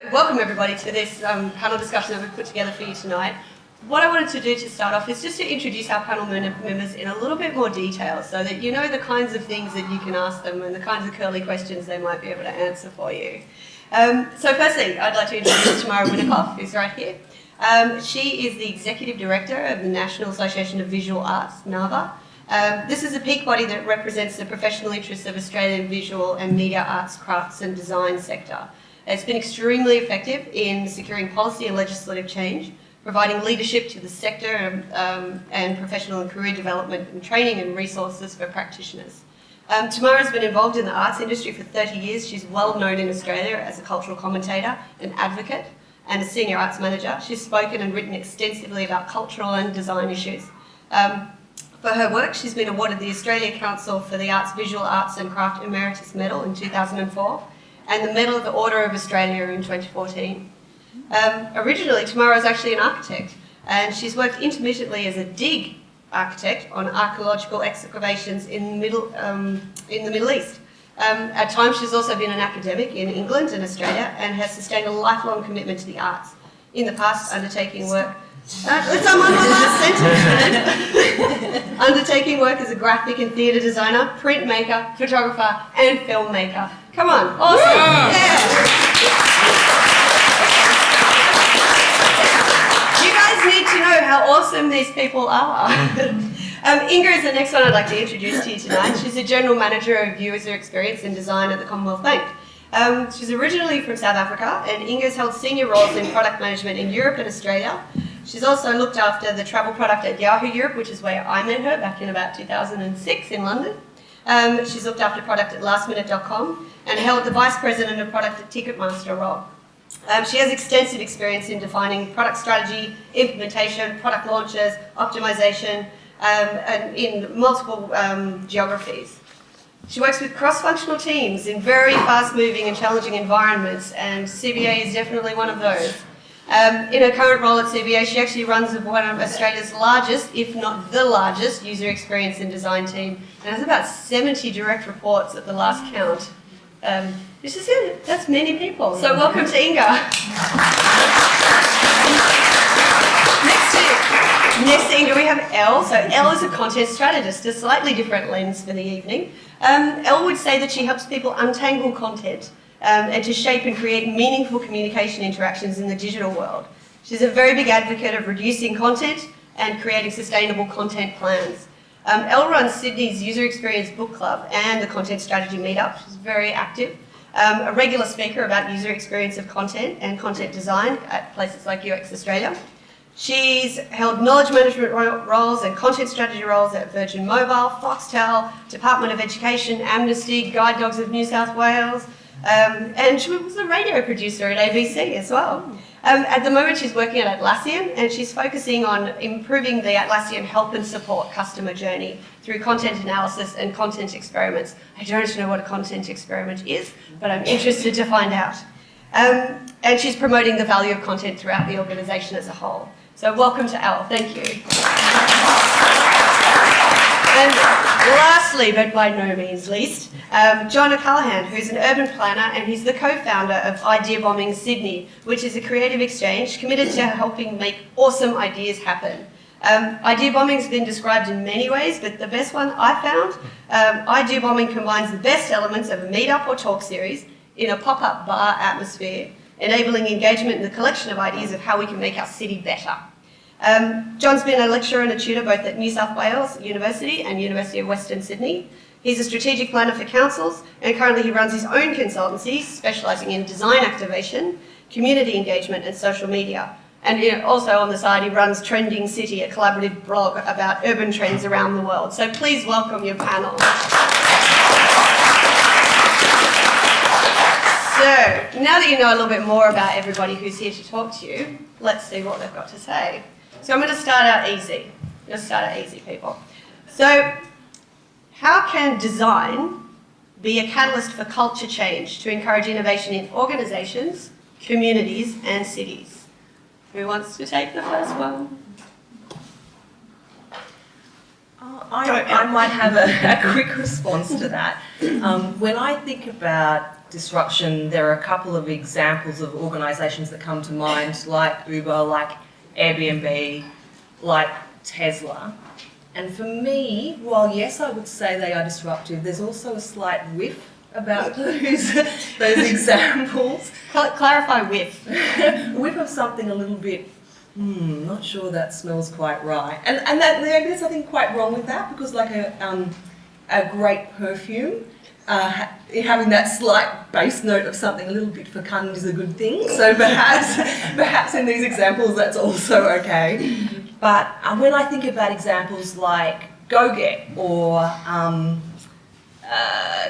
Welcome everybody to this panel discussion that we've put together for you tonight. What I wanted to do to start off is just to introduce our panel members in a little bit more detail so that you know the kinds of things that you can ask them and the kinds of curly questions they might be able to answer for you. So firstly, I'd like to introduce Tamara Winikoff, who's right here. She is the Executive Director of the National Association of Visual Arts, NAVA. This is a peak body that represents the professional interests of Australian visual and media arts, crafts and design sector. It's been extremely effective in securing policy and legislative change, providing leadership to the sector and professional and career development and training and resources for practitioners. Tamara has been involved in the arts industry for 30 years. She's well known in Australia as a cultural commentator, an advocate and a senior arts manager. She's spoken and written extensively about cultural and design issues. For her work, she's been awarded the Australia Council for the Arts, Visual Arts and Craft Emeritus Medal in 2004 and the Medal of the Order of Australia in 2014. Originally, Tamara was actually an architect, and she's worked intermittently as a dig architect on archaeological excavations in the Middle East. At times, she's also been an academic in England and Australia and has sustained a lifelong commitment to the arts. In the past, undertaking work undertaking work as a graphic and theatre designer, printmaker, photographer, and filmmaker. Come on, awesome! Yeah. You guys need to know how awesome these people are. Inga is the next one I'd like to introduce to you tonight. She's a General Manager of User Experience and Design at the Commonwealth Bank. She's originally from South Africa, and Inga's held senior roles in product management in Europe and Australia. She's also looked after the travel product at Yahoo Europe, which is where I met her back in about 2006 in London. She's looked after product at lastminute.com and held the Vice President of Product at Ticketmaster role. She has extensive experience in defining product strategy, implementation, product launches, optimization, and in multiple geographies. She works with cross-functional teams in very fast-moving and challenging environments, and CBA is definitely one of those. In her current role at CBA, she actually runs one of Australia's largest, if not the largest, user experience and design team, and has about 70 direct reports at the last count. That's many people. So welcome to Inga. Next to Inga, we have Elle. So Elle is a content strategist, a slightly different lens for the evening. Elle would say that she helps people untangle content and to shape and create meaningful communication interactions in the digital world. She's a very big advocate of reducing content and creating sustainable content plans. Elle runs Sydney's User Experience Book Club and the Content Strategy Meetup. She's very active. A regular speaker about user experience of content and content design at places like UX Australia. She's held knowledge management roles and content strategy roles at Virgin Mobile, Foxtel, Department of Education, Amnesty, Guide Dogs of New South Wales, and she was a radio producer at ABC as well. At the moment she's working at Atlassian, and she's focusing on improving the Atlassian help and support customer journey through content analysis and content experiments. I don't know what a content experiment is, but I'm interested to find out. And she's promoting the value of content throughout the organisation as a whole. So welcome to Elle, thank you. And lastly, but by no means least, John O'Callaghan, who's an urban planner, and he's the co-founder of Idea Bombing Sydney, which is a creative exchange committed to helping make awesome ideas happen. Idea Bombing has been described in many ways, but the best one I found, Idea Bombing combines the best elements of a meet-up or talk series in a pop-up bar atmosphere, enabling engagement in the collection of ideas of how we can make our city better. John's been a lecturer and a tutor both at New South Wales University and University of Western Sydney. He's a strategic planner for councils, and currently he runs his own consultancy specialising in design activation, community engagement and social media. And also on the side he runs Trending City, a collaborative blog about urban trends around the world. So please welcome your panel. So, now that you know a little bit more about everybody who's here to talk to you, let's see what they've got to say. So I'm going to start out easy. People. So, how can design be a catalyst for culture change to encourage innovation in organisations, communities and cities? Who wants to take the first one? I might have a quick response to that. When I think about disruption, there are a couple of examples of organisations that come to mind, like Uber, like Airbnb, like Tesla. And for me, while yes, I would say they are disruptive, there's also a slight whiff about those examples. Clarify whiff. A whiff of something a little bit, not sure that smells quite right. And that maybe there's something quite wrong with that, because like a great perfume, having that slight base note of something a little bit fecund is a good thing. So perhaps in these examples that's also okay. But when I think about examples like GoGet or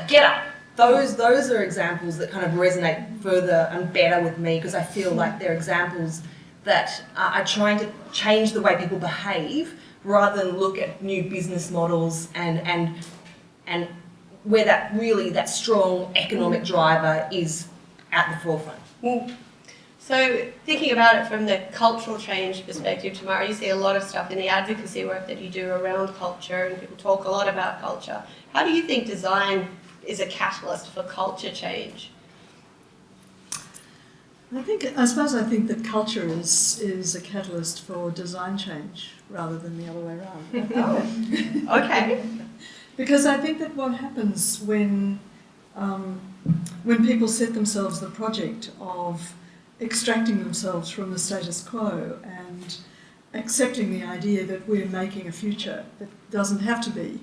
GetUp, those are examples that kind of resonate further and better with me, because I feel like they're examples that are trying to change the way people behave rather than look at new business models and where that strong economic driver is at the forefront. So thinking about it from the cultural change perspective, Tamara, you see a lot of stuff in the advocacy work that you do around culture, and people talk a lot about culture. How do you think design is a catalyst for culture change? I suppose I think that culture is a catalyst for design change rather than the other way around. Oh, okay. Because I think that what happens when people set themselves the project of extracting themselves from the status quo and accepting the idea that we're making a future that doesn't have to be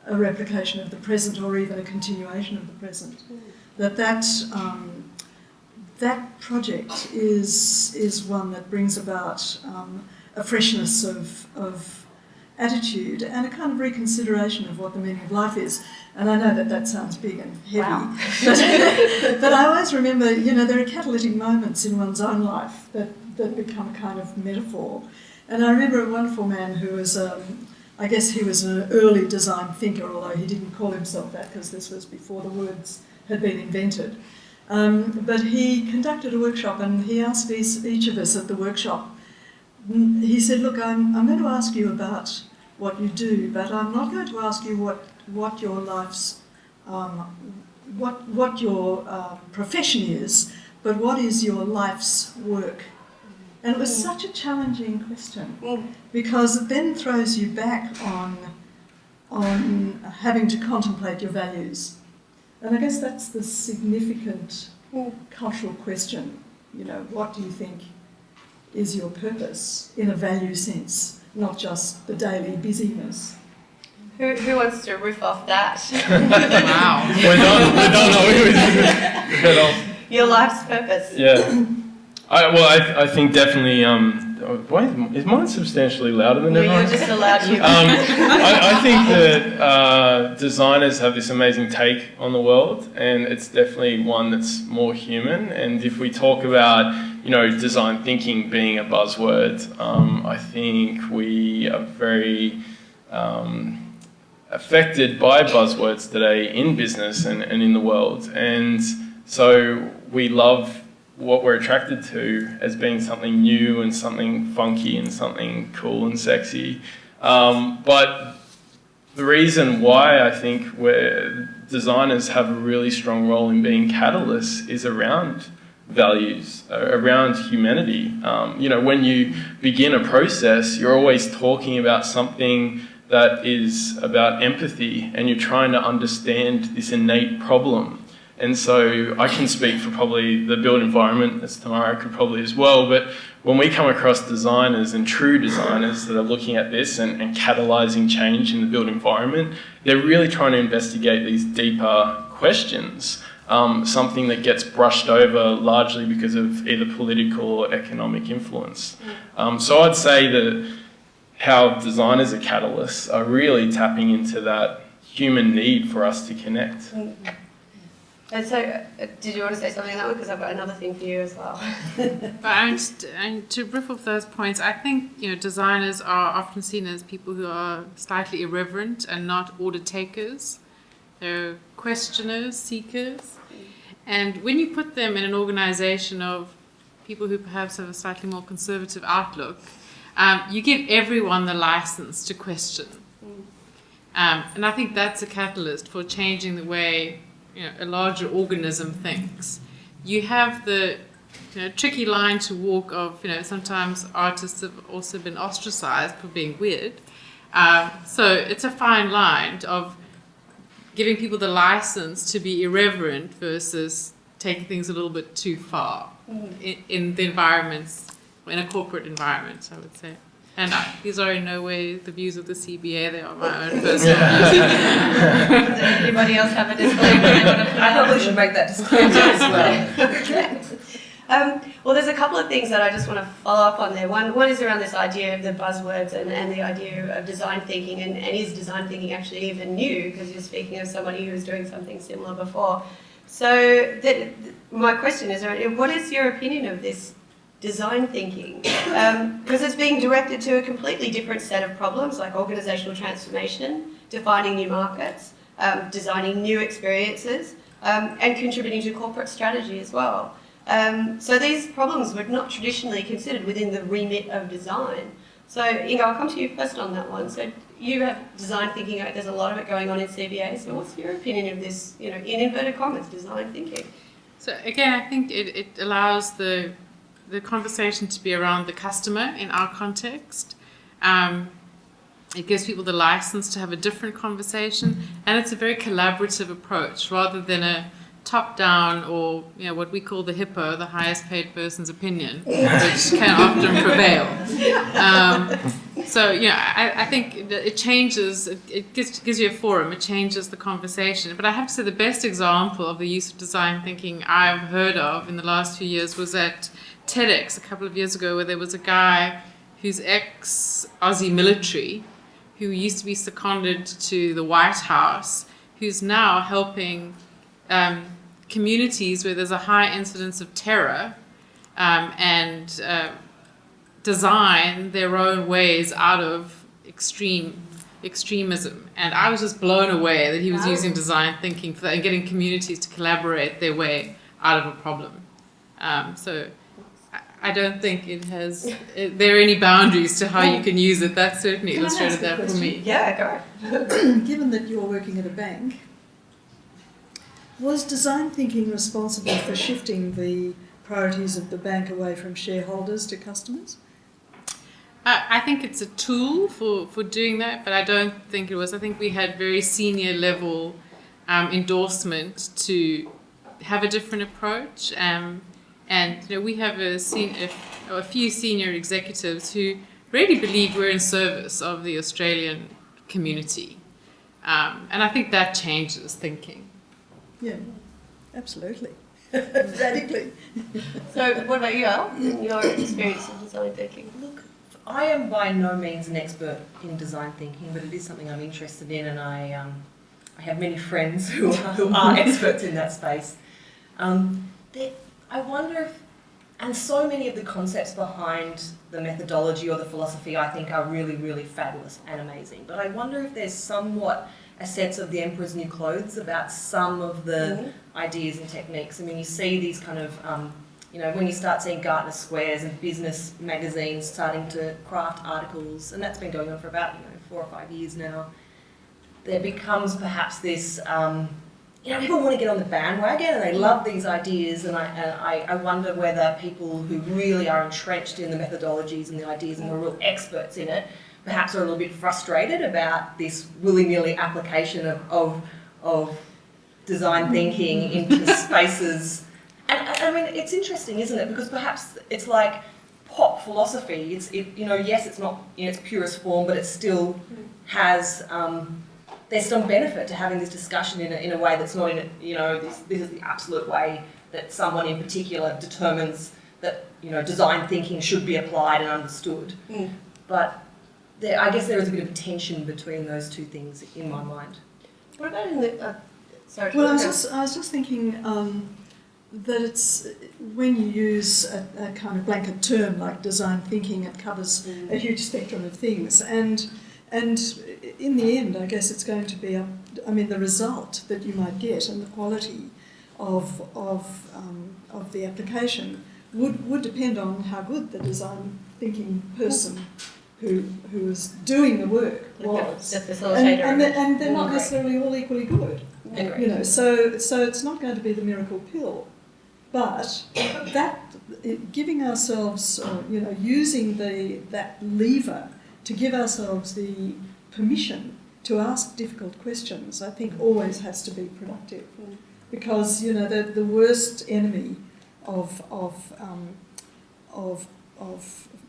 a replication of the present or even a continuation of the present, that project is one that brings about a freshness of attitude and a kind of reconsideration of what the meaning of life is. And I know that sounds big and heavy, wow. but I always remember, there are catalytic moments in one's own life that become a kind of metaphor. And I remember a wonderful man who was, I guess he was an early design thinker, although he didn't call himself that because this was before the words had been invented. But he conducted a workshop and he asked each of us at the workshop, he said, look, I'm going to ask you about what you do, but I'm not going to ask you what your life's, what your profession is, but what is your life's work? And it was such a challenging question, because it then throws you back on having to contemplate your values. And I guess that's the significant cultural question. What do you think is your purpose in a value sense, not just the daily busyness? Who wants to riff off that? Wow. We're done. Your life's purpose. Yeah. I think definitely. Is mine substantially louder than everyone? You're just allowed to. I think that designers have this amazing take on the world, and it's definitely one that's more human. And if we talk about, design thinking being a buzzword, I think we are very affected by buzzwords today in business and in the world. And so we love what we're attracted to as being something new and something funky and something cool and sexy. But the reason why I think designers have a really strong role in being catalysts is around values, around humanity. When you begin a process, you're always talking about something that is about empathy, and you're trying to understand this innate problem. And so I can speak for probably the built environment, as Tamara could probably as well, but when we come across designers and true designers that are looking at this and catalysing change in the built environment, they're really trying to investigate these deeper questions, something that gets brushed over largely because of either political or economic influence. So I'd say that how designers are catalysts are really tapping into that human need for us to connect. And so, did you want to say something on that one? Because I've got another thing for you as well. And to riff off those points, I think designers are often seen as people who are slightly irreverent and not order takers. They're questioners, seekers. And when you put them in an organization of people who perhaps have a slightly more conservative outlook, you give everyone the license to question. And I think that's a catalyst for changing the way a larger organism thinks. You have the tricky line to walk of, sometimes artists have also been ostracized for being weird. So it's a fine line of giving people the license to be irreverent versus taking things a little bit too far in the environments, in a corporate environment, I would say. And these are in no way the views of the CBA, they are my own personal views. Does anybody else have a disclaimer they want to put I out? probably should make that disclaimer as well. Well, there's a couple of things that I just want to follow up on there. One is around this idea of the buzzwords and the idea of design thinking, and is design thinking actually even new? Because you're speaking of somebody who was doing something similar before. So my question is, what is your opinion of this design thinking? Because it's being directed to a completely different set of problems, like organisational transformation, defining new markets, designing new experiences, and contributing to corporate strategy as well. So these problems were not traditionally considered within the remit of design. So, Inga, I'll come to you first on that one. So you have design thinking, there's a lot of it going on in CBA. So what's your opinion of this, in inverted commas, design thinking? So again, I think it allows the conversation to be around the customer in our context. It gives people the license to have a different conversation, and it's a very collaborative approach rather than a top-down or what we call the HIPPO, the highest paid person's opinion, which can often prevail. I think it changes, it gives you a forum, it changes the conversation. But I have to say the best example of the use of design thinking I've heard of in the last few years was at TEDx a couple of years ago, where there was a guy who's ex-Aussie military who used to be seconded to the White House, who's now helping communities where there's a high incidence of terror and design their own ways out of extremism. And I was just blown away that he was using design thinking for that and getting communities to collaborate their way out of a problem. So I don't think there are any boundaries to how you can use it. That certainly illustrated that for me. Yeah, go. Given that you're working at a bank, was design thinking responsible for shifting the priorities of the bank away from shareholders to customers? I think it's a tool for doing that, but I don't think it was. I think we had very senior level endorsement to have a different approach. And we have a few senior executives who really believe we're in service of the Australian community. And I think that changes thinking. Yeah, absolutely. Radically. So what about you, Al, in your experience of design thinking? Look, I am by no means an expert in design thinking, but it is something I'm interested in, and I have many friends who are experts in that space. I wonder if, and so many of the concepts behind the methodology or the philosophy I think are really, really fabulous and amazing, but I wonder if there's somewhat a sense of the emperor's new clothes about some of the ideas and techniques. I mean, you see these kind of, when you start seeing Gartner squares and business magazines starting to craft articles, and that's been going on for about 4 or 5 years now, there becomes perhaps this, people want to get on the bandwagon and they love these ideas, and I wonder whether people who really are entrenched in the methodologies and the ideas and are real experts in it perhaps are a little bit frustrated about this willy-nilly application of design thinking into spaces. And I mean, it's interesting, isn't it? Because perhaps it's like pop philosophy. Yes, it's not in its purest form, but it still has. There's some benefit to having this discussion in a way that's not this is the absolute way that someone in particular determines that design thinking should be applied and understood. But I guess there is a bit of a tension between those two things in my mind. What about in the... sorry. Well, I was just thinking that it's when you use a kind of blanket term like design thinking, it covers a huge spectrum of things, and in the end, I guess it's going to be the result that you might get and the quality of the application would depend on how good the design thinking person who is doing the work was. The facilitator. And they're not Great. necessarily all equally good. Agreed. You know, so it's not going to be the miracle pill, but giving ourselves, using that lever to give ourselves the permission to ask difficult questions, I think always has to be productive, because the worst enemy of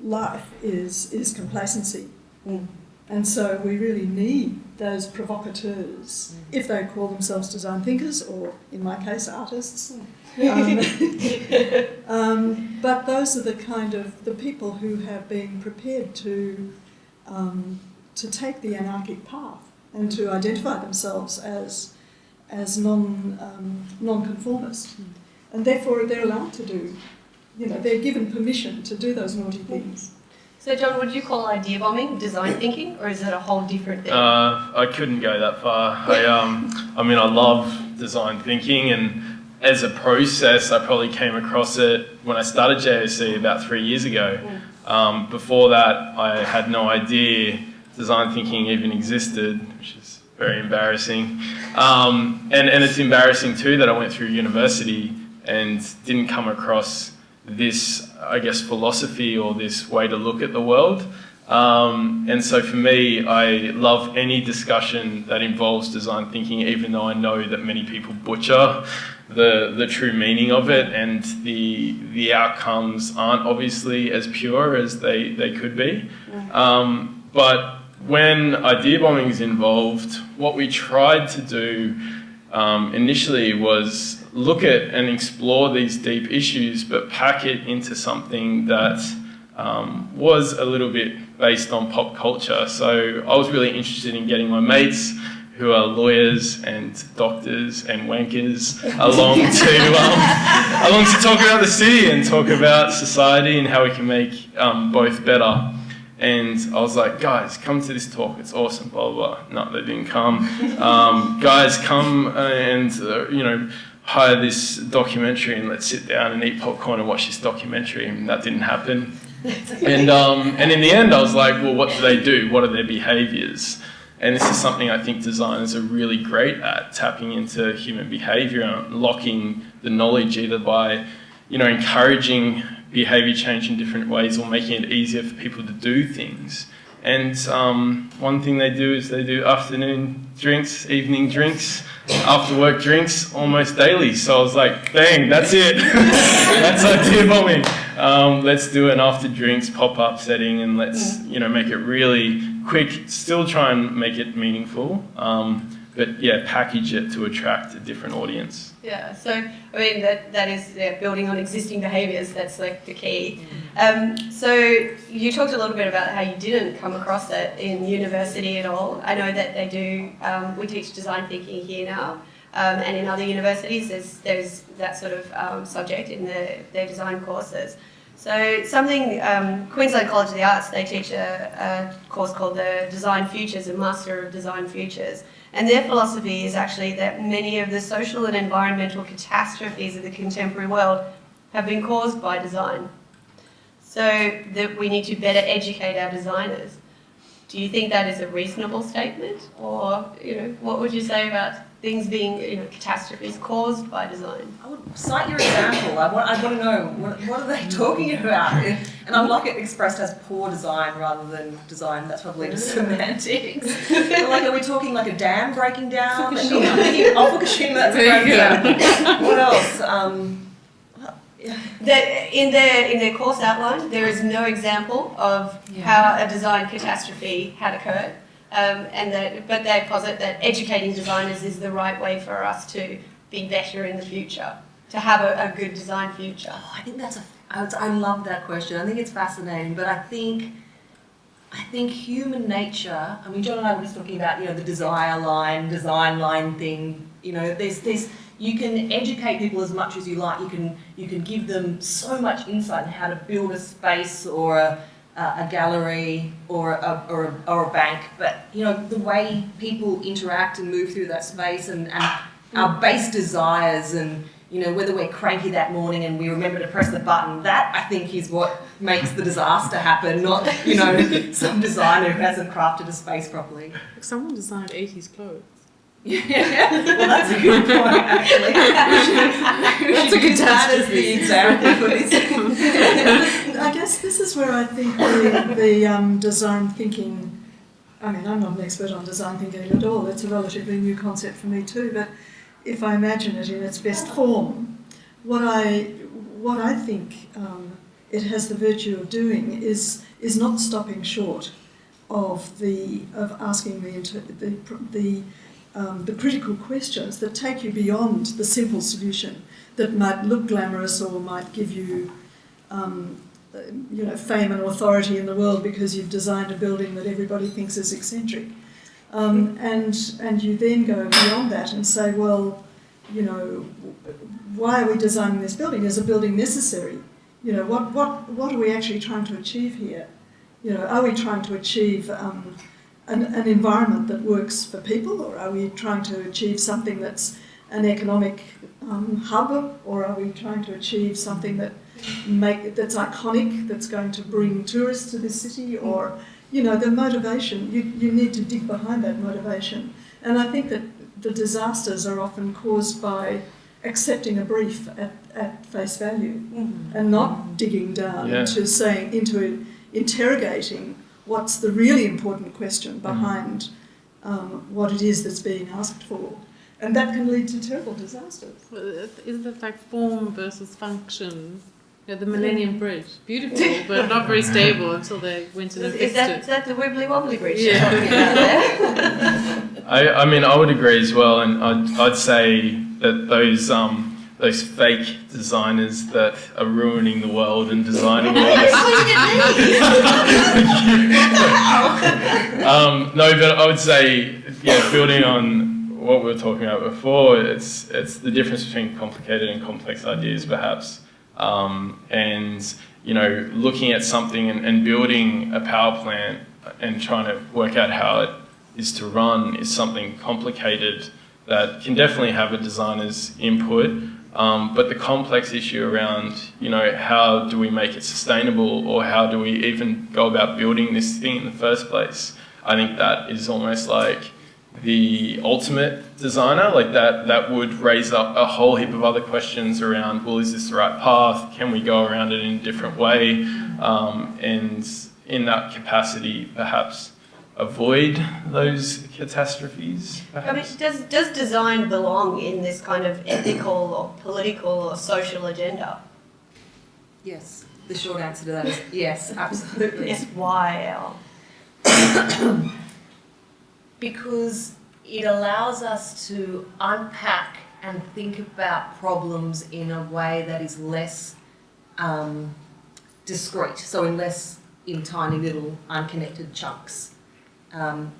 life is complacency. And so we really need those provocateurs, if they call themselves design thinkers, or in my case, artists. But those are the people who have been prepared to take the anarchic path and to identify themselves as non-conformist, and therefore they're allowed to do. They're given permission to do those naughty things. So, John, would you call idea bombing design thinking, or is it a whole different thing? I couldn't go that far. I love design thinking, and as a process, I probably came across it when I started JOC about 3 years ago. Before that, I had no idea design thinking even existed, which is very embarrassing. And it's embarrassing too that I went through university and didn't come across this, I guess, philosophy or this way to look at the world. And so for me, I love any discussion that involves design thinking, even though I know that many people butcher the true meaning of it, and the outcomes aren't obviously as pure as they could be. But when idea bombing is involved, what we tried to do initially was look at and explore these deep issues, but pack it into something that was a little bit based on pop culture. So I was really interested in getting my mates, who are lawyers and doctors and wankers, along to talk about the city and talk about society and how we can make both better. And I was like, guys, come to this talk, it's awesome, blah, blah, blah. No, they didn't come. Guys, come and, hire this documentary and let's sit down and eat popcorn and watch this documentary. And that didn't happen. And in the end, I was like, well, what do they do? What are their behaviours? And this is something I think designers are really great at, tapping into human behaviour and unlocking the knowledge either by, encouraging behaviour change in different ways or making it easier for people to do things. And one thing they do is they do afternoon drinks, evening drinks, after work drinks almost daily. So I was like, dang, that's it. That's idea bombing. Let's do an after drinks pop-up setting and let's make it really quick, still try and make it meaningful, but yeah, package it to attract a different audience. Yeah, so that is building on existing behaviours. That's like the key. So you talked a little bit about how you didn't come across it in university at all. I know that they do. We teach design thinking here now, and in other universities, there's that sort of subject in their design courses. So Queensland College of the Arts, they teach a course called the Design Futures, a Master of Design Futures. And their philosophy is actually that many of the social and environmental catastrophes of the contemporary world have been caused by design. So that we need to better educate our designers. Do you think that is a reasonable statement? Or, what would you say about things being, catastrophes caused by design? I would cite your example. I want to know, what are they talking about? And I like it expressed as poor design rather than design. That's probably just semantics. But are we talking like a dam breaking down? Fukushima, that's a great example. What else? In their course outline, there is no example of how a design catastrophe had occurred. But they posit that educating designers is the right way for us to be better in the future, to have a good design future. Oh, I think I love that question. I think it's fascinating, but I think human nature. John and I were just talking about the design line thing. There's you can educate people as much as you like. You can give them so much insight on how to build a space or a gallery or a bank, but the way people interact and move through that space and our base desires and, whether we're cranky that morning and we remember to press the button, that I think is what makes the disaster happen, not, some designer who hasn't crafted a space properly. Someone designed 80s clothes. Yeah, well, that's a good point, actually. That's a good as the example for this. I guess this is where I think the design thinking, I'm not an expert on design thinking at all, it's a relatively new concept for me too, but if I imagine it in its best form, what I think it has the virtue of doing is not stopping short of asking the critical questions that take you beyond the simple solution that might look glamorous or might give you, fame and authority in the world because you've designed a building that everybody thinks is eccentric. And you then go beyond that and say, well, why are we designing this building? Is a building necessary? What are we actually trying to achieve here? Are we trying to achieve an environment that works for people, or are we trying to achieve something that's an economic hub, or are we trying to achieve something that's iconic, that's going to bring tourists to this city, or the motivation, you need to dig behind that motivation. And I think that the disasters are often caused by accepting a brief at face value and not digging down into interrogating what's the really important question behind what it is that's being asked for. And that can lead to terrible disasters. Isn't it like form versus function? The Millennium Bridge. Beautiful, but not very stable until they went and fixed it. Is that the Wibbly Wobbly Bridge you're talking about there? I would agree as well, and I'd say that those fake designers that are ruining the world and designing all this. No, but I would say, building on what we were talking about before, it's the difference between complicated and complex ideas, perhaps. And looking at something and building a power plant and trying to work out how it is to run is something complicated that can definitely have a designer's input. But the complex issue around, how do we make it sustainable, or how do we even go about building this thing in the first place? I think that is almost like the ultimate designer, like that would raise up a whole heap of other questions around, well, is this the right path? Can we go around it in a different way? And in that capacity, perhaps avoid those catastrophes, perhaps? Does design belong in this kind of ethical or political or social agenda? Yes, the short answer to that is yes, absolutely. Yes, why, Elle? Because it allows us to unpack and think about problems in a way that is less discrete, so in tiny little unconnected chunks.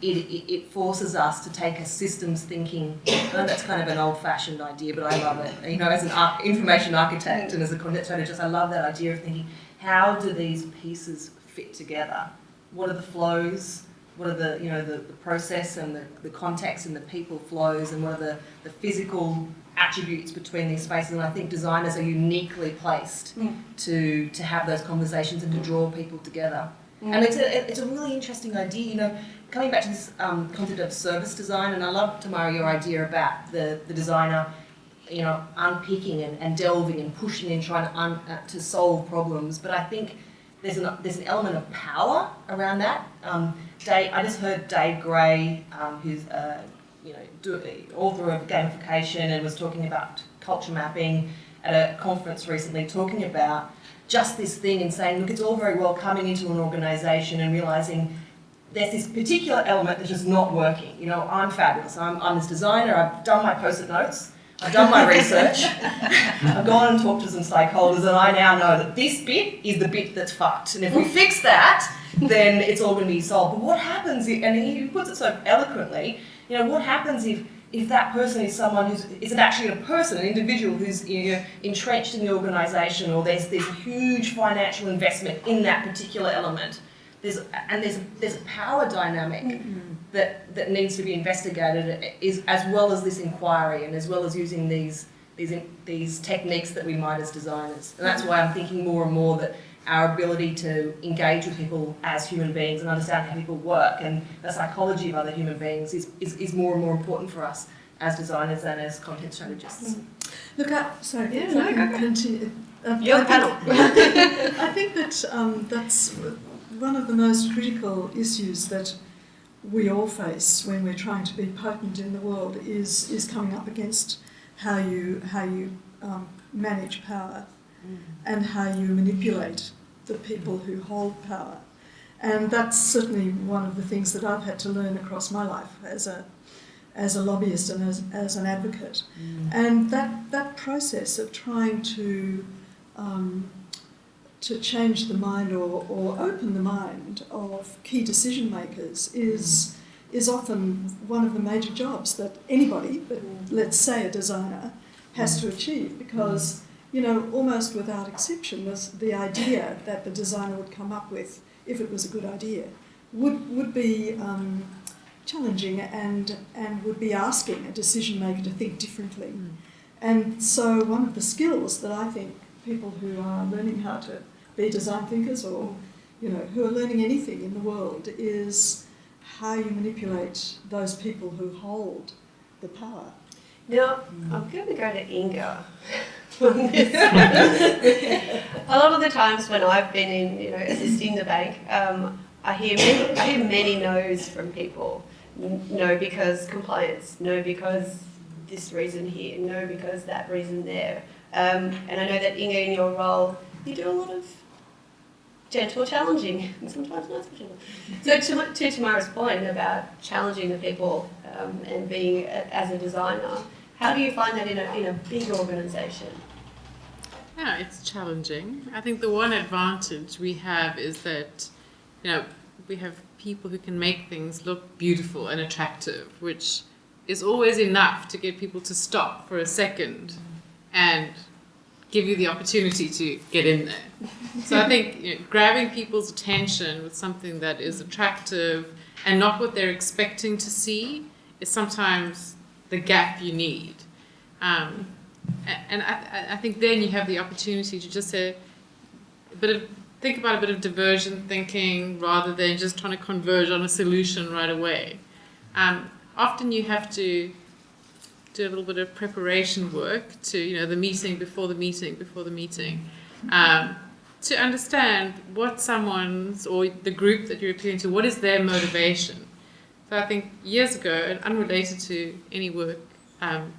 It forces us to take a systems thinking. That's kind of an old-fashioned idea, but I love it. As an information architect and as a content strategist, I love that idea of thinking, how do these pieces fit together? What are the flows? What are the process and the context and the people flows, and what are the physical attributes between these spaces? And I think designers are uniquely placed to have those conversations and to draw people together. And it's a really interesting idea, coming back to this concept of service design, and I love, Tamara, your idea about the designer, unpicking and delving and pushing and trying to solve problems. But I think there's an element of power around that. I just heard Dave Gray, who's author of gamification and was talking about culture mapping at a conference recently, talking about just this thing and saying, look, it's all very well coming into an organisation and realising there's this particular element that's just not working. I'm fabulous. I'm this designer. I've done my post-it notes. I've done my research. I've gone and talked to some stakeholders, and I now know that this bit is the bit that's fucked. And if we fix that, then it's all going to be solved. But what happens if, and he puts it so eloquently, what happens if that person is someone is actually a person, an individual who's entrenched in the organisation, or there's a huge financial investment in that particular element. There's a power dynamic that needs to be investigated, is as well as this inquiry and as well as using these techniques that we might as designers. And that's why I'm thinking more and more that our ability to engage with people as human beings and understand how people work and the psychology of other human beings is more and more important for us as designers and as content strategists. Look, sorry, Yeah, if no, I go can for it. continue. You're the panel. I think that that's one of the most critical issues that we all face when we're trying to be potent in the world is coming up against how you manage power and how you manipulate the people who hold power. And that's certainly one of the things that I've had to learn across my life as a lobbyist and as an advocate. And that process of trying to change the mind or open the mind of key decision makers is often one of the major jobs that anybody, but let's say a designer, has to achieve, because almost without exception, the idea that the designer would come up with, if it was a good idea, would be challenging and would be asking a decision maker to think differently. And so one of the skills that I think people who are learning how to be design thinkers or who are learning anything in the world is how you manipulate those people who hold the power. Now, I'm going to go to Inga on this. A lot of the times when I've been in, assisting the bank, I hear many no's from people. No, because compliance. No, because this reason here. No, because that reason there. And I know that Inga, in your role, you do a lot of gentle challenging, and sometimes not so gentle. So to Tamara's point about challenging the people and being as a designer, how do you find that in a big organisation? Yeah, it's challenging. I think the one advantage we have is that, we have people who can make things look beautiful and attractive, which is always enough to get people to stop for a second and give you the opportunity to get in there. So I think grabbing people's attention with something that is attractive and not what they're expecting to see is sometimes the gap you need. And I think then you have the opportunity to just say think about a bit of diversion thinking rather than just trying to converge on a solution right away. Often you have to do a little bit of preparation work to, the meeting before the meeting, to understand what someone's, or the group that you're appealing to, what is their motivation. So I think years ago, and unrelated to any work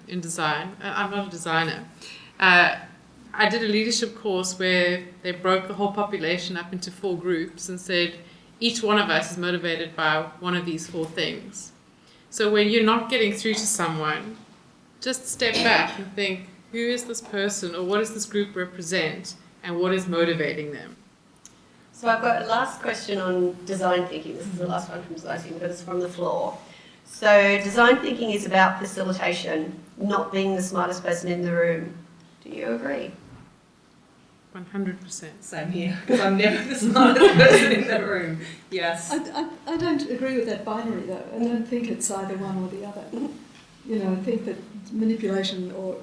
in design, I'm not a designer, I did a leadership course where they broke the whole population up into 4 groups and said, each one of us is motivated by one of these 4 things. So when you're not getting through to someone, just step back and think, who is this person, or what does this group represent, and what is motivating them? So I've got a last question on design thinking. This is the last one from design thinking, but it's from the floor. So design thinking is about facilitation, not being the smartest person in the room. Do you agree? 100%. Same here, because I'm never the smartest person in the room. Yes. I don't agree with that binary though. I don't think it's either one or the other. I think that manipulation or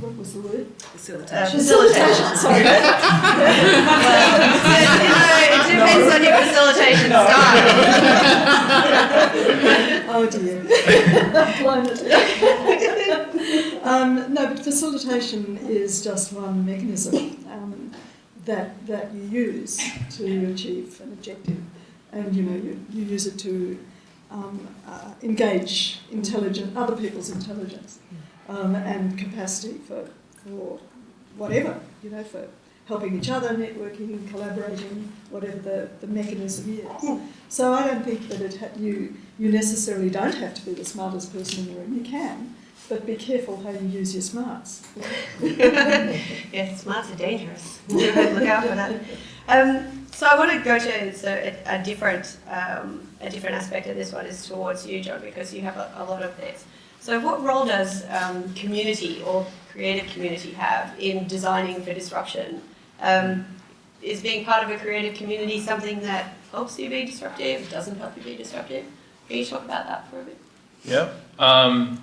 what was the word? Facilitation. Facilitation. Sorry. It depends on your facilitation style. Oh dear. Blown it. No, but facilitation is just one mechanism that you use to achieve an objective, and you use it to engage other people's intelligence and capacity for whatever, for helping each other, networking, collaborating, whatever the mechanism is. So I don't think that you necessarily don't have to be the smartest person in the room. You can, but be careful how you use your smarts. Yeah, smarts are dangerous. Look out for that. So I want to go to a different aspect of this one is towards you, John, because you have a lot of this. So what role does community or creative community have in designing for disruption? Is being part of a creative community something that helps you be disruptive, doesn't help you be disruptive? Can you talk about that for a bit? Yeah,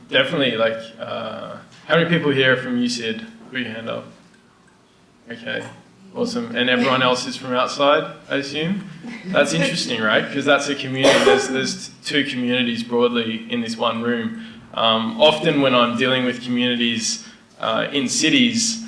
definitely. Like, how many people here are from UCID? Put your hand up. Okay, awesome. And everyone else is from outside, I assume? That's interesting, right? Because that's a community. There's two communities broadly in this one room. Often when I'm dealing with communities in cities,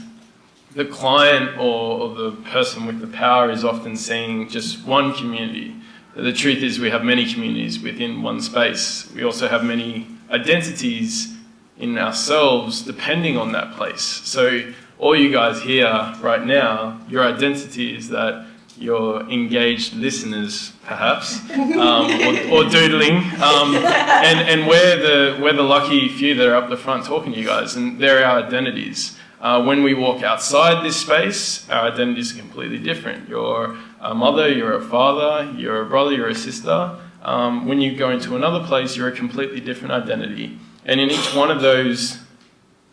the client or the person with the power is often seeing just one community. The truth is we have many communities within one space. We also have many identities in ourselves depending on that place. So all you guys here right now, your identity is that you're engaged listeners, perhaps, or doodling, and we're the lucky few that are up the front talking to you guys, and they're our identities. When we walk outside this space, our identities are completely different. You're a mother, you're a father, you're a brother, you're a sister. When you go into another place, you're a completely different identity. And in each one of those,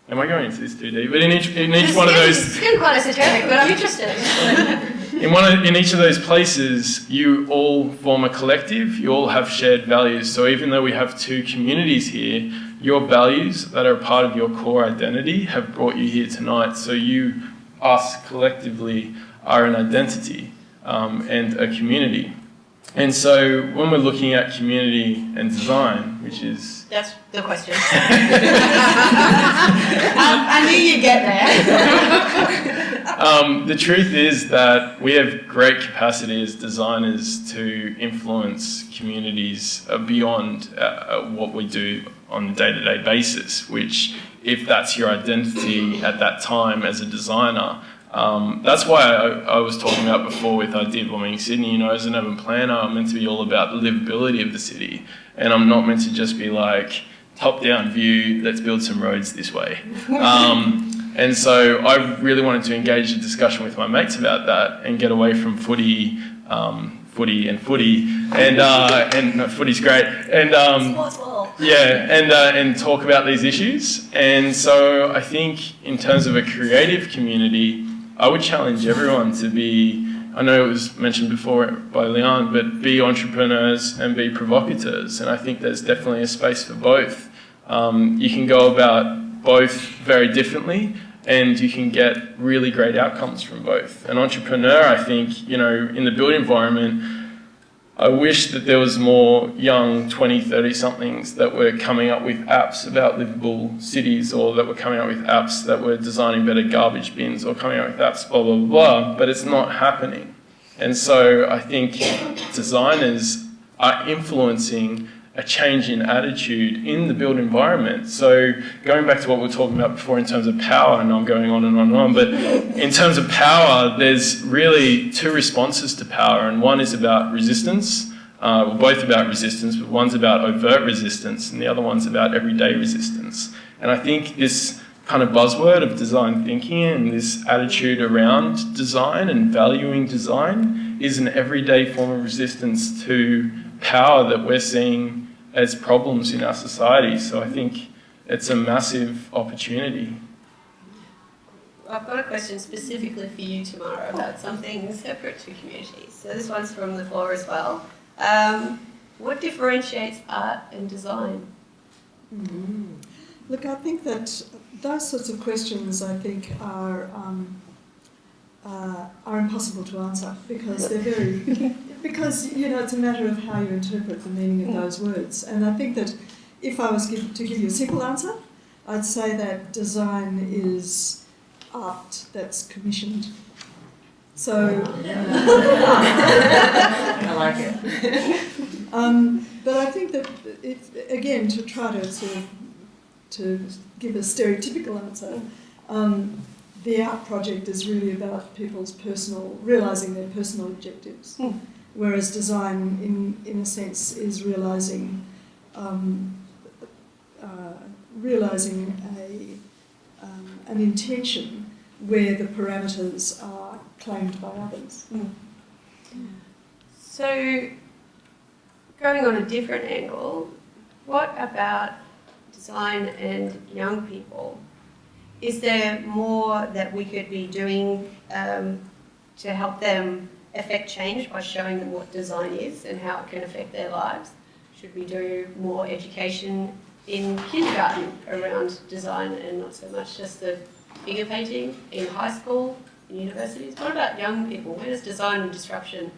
am I going into this too deep? But in each one of those, it's getting quite esoteric, but I'm interested. in each of those places, you all form a collective. You all have shared values. So even though we have two communities here, your values that are part of your core identity have brought you here tonight. So you, us collectively, are an identity and a community. And so when we're looking at community and design, which is... That's the question. I knew you'd get there. The truth is that we have great capacity as designers to influence communities beyond what we do on a day-to-day basis, which, if that's your identity at that time as a designer, that's why I was talking about before with Idea Bombing Sydney. You know, as an urban planner, I'm meant to be all about the livability of the city, and I'm not meant to just be like, top-down view, let's build some roads this way. And so I really wanted to engage a discussion with my mates about that and get away from footy, and no, footy's great, and and talk about these issues. And so I think in terms of a creative community, I would challenge everyone to be, I know it was mentioned before by Leon, but be entrepreneurs and be provocateurs. And I think there's definitely a space for both. You can go about both very differently, and you can get really great outcomes from both. An entrepreneur, I think, you know, in the built environment, I wish that there was more young 20, 30-somethings that were coming up with apps about livable cities, or that were coming up with apps that were designing better garbage bins, or coming up with apps blah, blah, blah, but it's not happening. And so I think designers are influencing a change in attitude in the built environment. So going back to what we were talking about before in terms of power, and I'm going on and on and on, but in terms of power, there's really two responses to power, and one is about resistance, both about resistance, but one's about overt resistance, and the other one's about everyday resistance. And I think this kind of buzzword of design thinking and this attitude around design and valuing design is an everyday form of resistance to power that we're seeing as problems in our society. So I think it's a massive opportunity. I've got a question specifically for you tomorrow about something separate to communities. So this one's from the floor as well. What differentiates art and design? Look, I think that those sorts of questions, I think, are impossible to answer, because they're very... Because, you know, it's a matter of how you interpret the meaning of those words. And I think that if I was to give you a simple answer, I'd say that design is art that's commissioned. So... I like it. But I think that, again, to try to sort of to give a stereotypical answer, the art project is really about people's realising their personal objectives. Whereas design, in a sense, is realising an intention where the parameters are claimed by others. So, going on a different angle, what about design and young people? Is there more that we could be doing to help them affect change by showing them what design is and how it can affect their lives? should we do more education in kindergarten around design and not so much just the figure painting in high school, in universities? What about young people? Where does design and disruption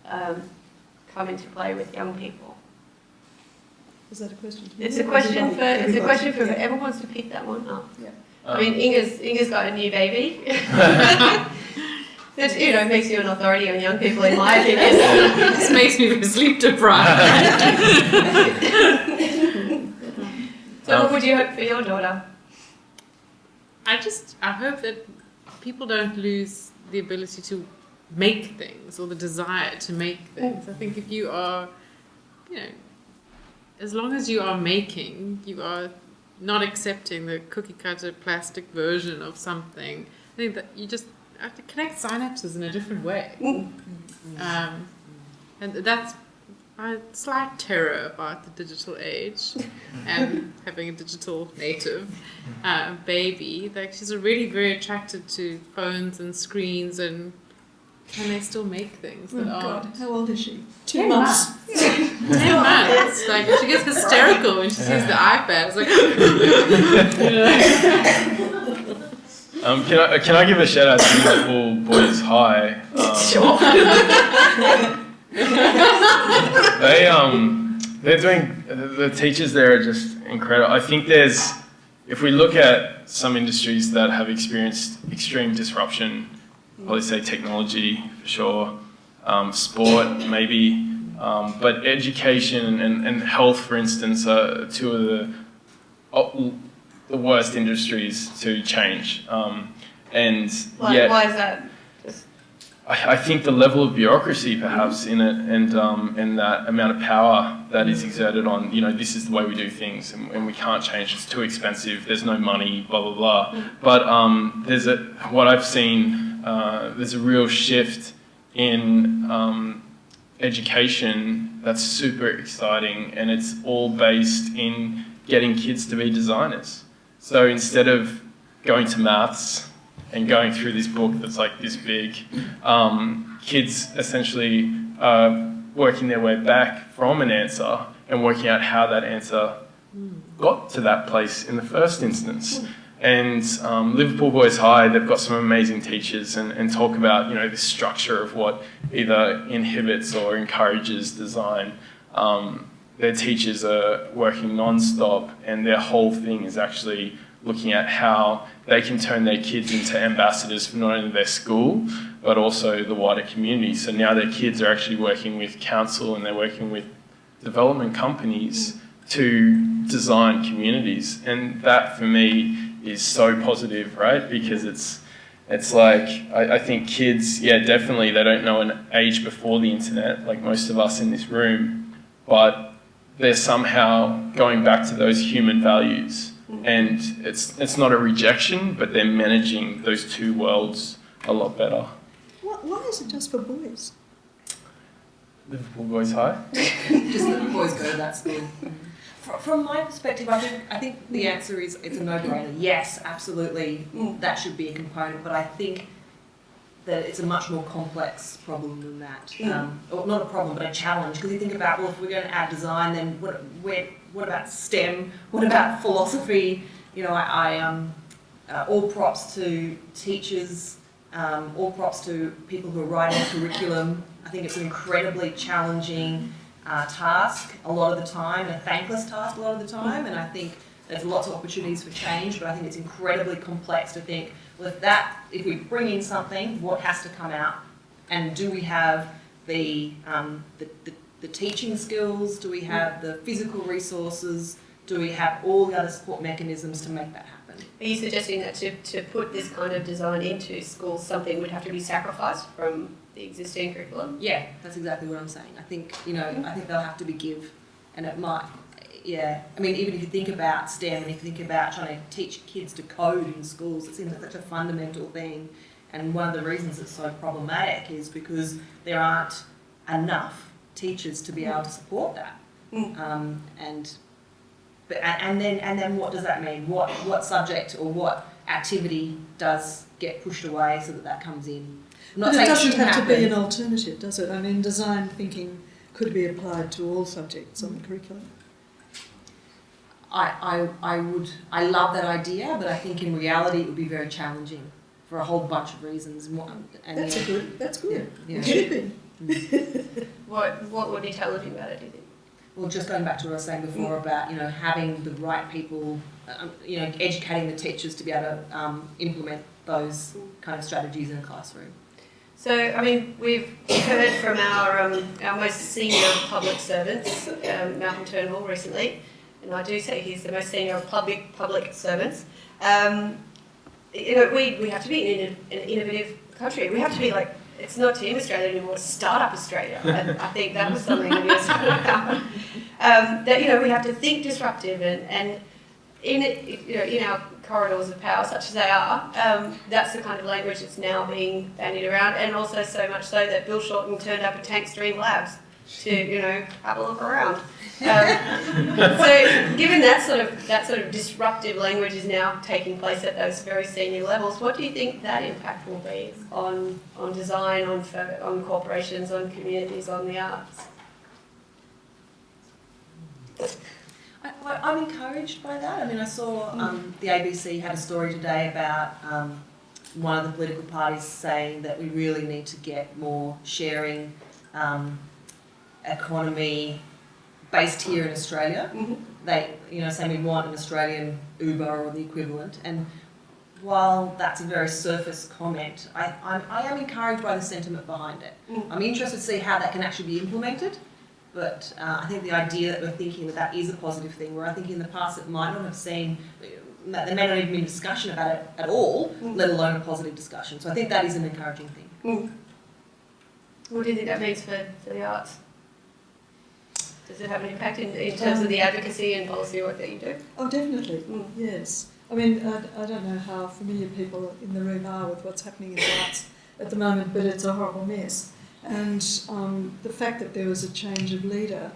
come into play with young people? Is that a question? It's a question for Everybody. whoever wants to pick that one up. Yeah. I mean, Inga's got a new baby. That, you know, makes you an authority on young people, in my opinion. This makes me feel sleep deprived. So what would you hope for your daughter? I hope that people don't lose the ability to make things or the desire to make things. I think if you are, as long as you are making, you are not accepting the cookie cutter plastic version of something. I think that you just have to connect synapses in a different way. And that's my slight terror about the digital age and having a digital native baby. Like, she's already very attracted to phones and screens, and can they still make things that aren't? God, how old is she? 2 10 months. 10 months. Like, she gets hysterical when she sees the iPad. It's like, can I give a shout out to Liverpool Boys High? Sure. They're doing, the teachers there are just incredible. I think if we look at some industries that have experienced extreme disruption, probably say technology for sure, sport maybe, but education and health, for instance, are two of the worst industries to change. Why is that? I think the level of bureaucracy perhaps in it, and that amount of power that is exerted on, this is the way we do things, and we can't change, it's too expensive, there's no money, blah, blah, blah. But what I've seen, there's a real shift in education that's super exciting, and it's all based in getting kids to be designers. So instead of going to maths and going through this book that's like this big, kids essentially are working their way back from an answer and working out how that answer got to that place in the first instance. And Liverpool Boys High, they've got some amazing teachers and talk about, this structure of what either inhibits or encourages design. Their teachers are working non-stop, and their whole thing is actually looking at how they can turn their kids into ambassadors for not only their school, but also the wider community. So now their kids are actually working with council, and they're working with development companies to design communities. And that for me is so positive, right? Because it's like, I think kids, definitely they don't know an age before the internet, like most of us in this room, but they're somehow going back to those human values. And it's not a rejection, but they're managing those two worlds a lot better. Why is it just for boys? Liverpool Boys High? Just that boys go to that school. From my perspective, I think the answer is it's a no-brainer. Yes, absolutely, that should be a component, but I think that it's a much more complex problem than that. Or not a problem, but a challenge. Because you think about, well, if we're going to add design, then what about STEM? What about philosophy? All props to teachers, all props to people who are writing curriculum. I think it's an incredibly challenging task a lot of the time, a thankless task a lot of the time, and I think there's lots of opportunities for change, but I think it's incredibly complex to think, well, if we bring in something, what has to come out? And do we have the teaching skills? Do we have the physical resources? Do we have all the other support mechanisms to make that happen? Are you suggesting that to put this kind of design into schools, something would have to be sacrificed from the existing curriculum? Yeah, that's exactly what I'm saying. I think, I think there'll have to be give, and it might, I mean, even if you think about STEM and if you think about trying to teach kids to code in schools, it seems like such a fundamental thing. And one of the reasons it's so problematic is because there aren't enough teachers to be able to support that. And then what does that mean? What subject or what activity does get pushed away so that comes in? But it doesn't have to be an alternative, does it? I mean, design thinking could be applied to all subjects on the curriculum. I love that idea, but I think in reality it would be very challenging for a whole bunch of reasons. That's good. Yeah. It should be. What would be challenging about it, do you think? Well, just going back to what I was saying before about, having the right people, educating the teachers to be able to implement those kind of strategies in a classroom. So, I mean, we've heard from our most senior public servants, Malcolm Turnbull, recently, and I do say he's the most senior of public servants. We have to be in an innovative country. We have to be like, it's not Team Australia anymore, it's Startup Australia. And I think that was something that we were talking about. That, we have to think disruptive and in our corridors of power, such as they are, that's the kind of language that's now being bandied around, and also so much so that Bill Shorten turned up at Tank Stream Labs to, have a look around. So, given that sort of disruptive language is now taking place at those very senior levels, what do you think that impact will be on design, on corporations, on communities, on the arts? I'm encouraged by that. I mean, I saw the ABC had a story today about one of the political parties saying that we really need to get more sharing economy based here in Australia. Mm-hmm. They, saying we want an Australian Uber or the equivalent. And while that's a very surface comment, I am encouraged by the sentiment behind it. Mm. I'm interested to see how that can actually be implemented. But I think the idea that we're thinking that is a positive thing, where I think in the past it might not have seen, there may not even be discussion about it at all, let alone a positive discussion. So I think that is an encouraging thing. Mm. What do you think that means for the arts? Does it have an impact in terms of the advocacy and policy work that you do? Oh, definitely, yes. I mean, I don't know how familiar people in the room are with what's happening in the arts at the moment, but it's a horrible mess. And the fact that there was a change of leader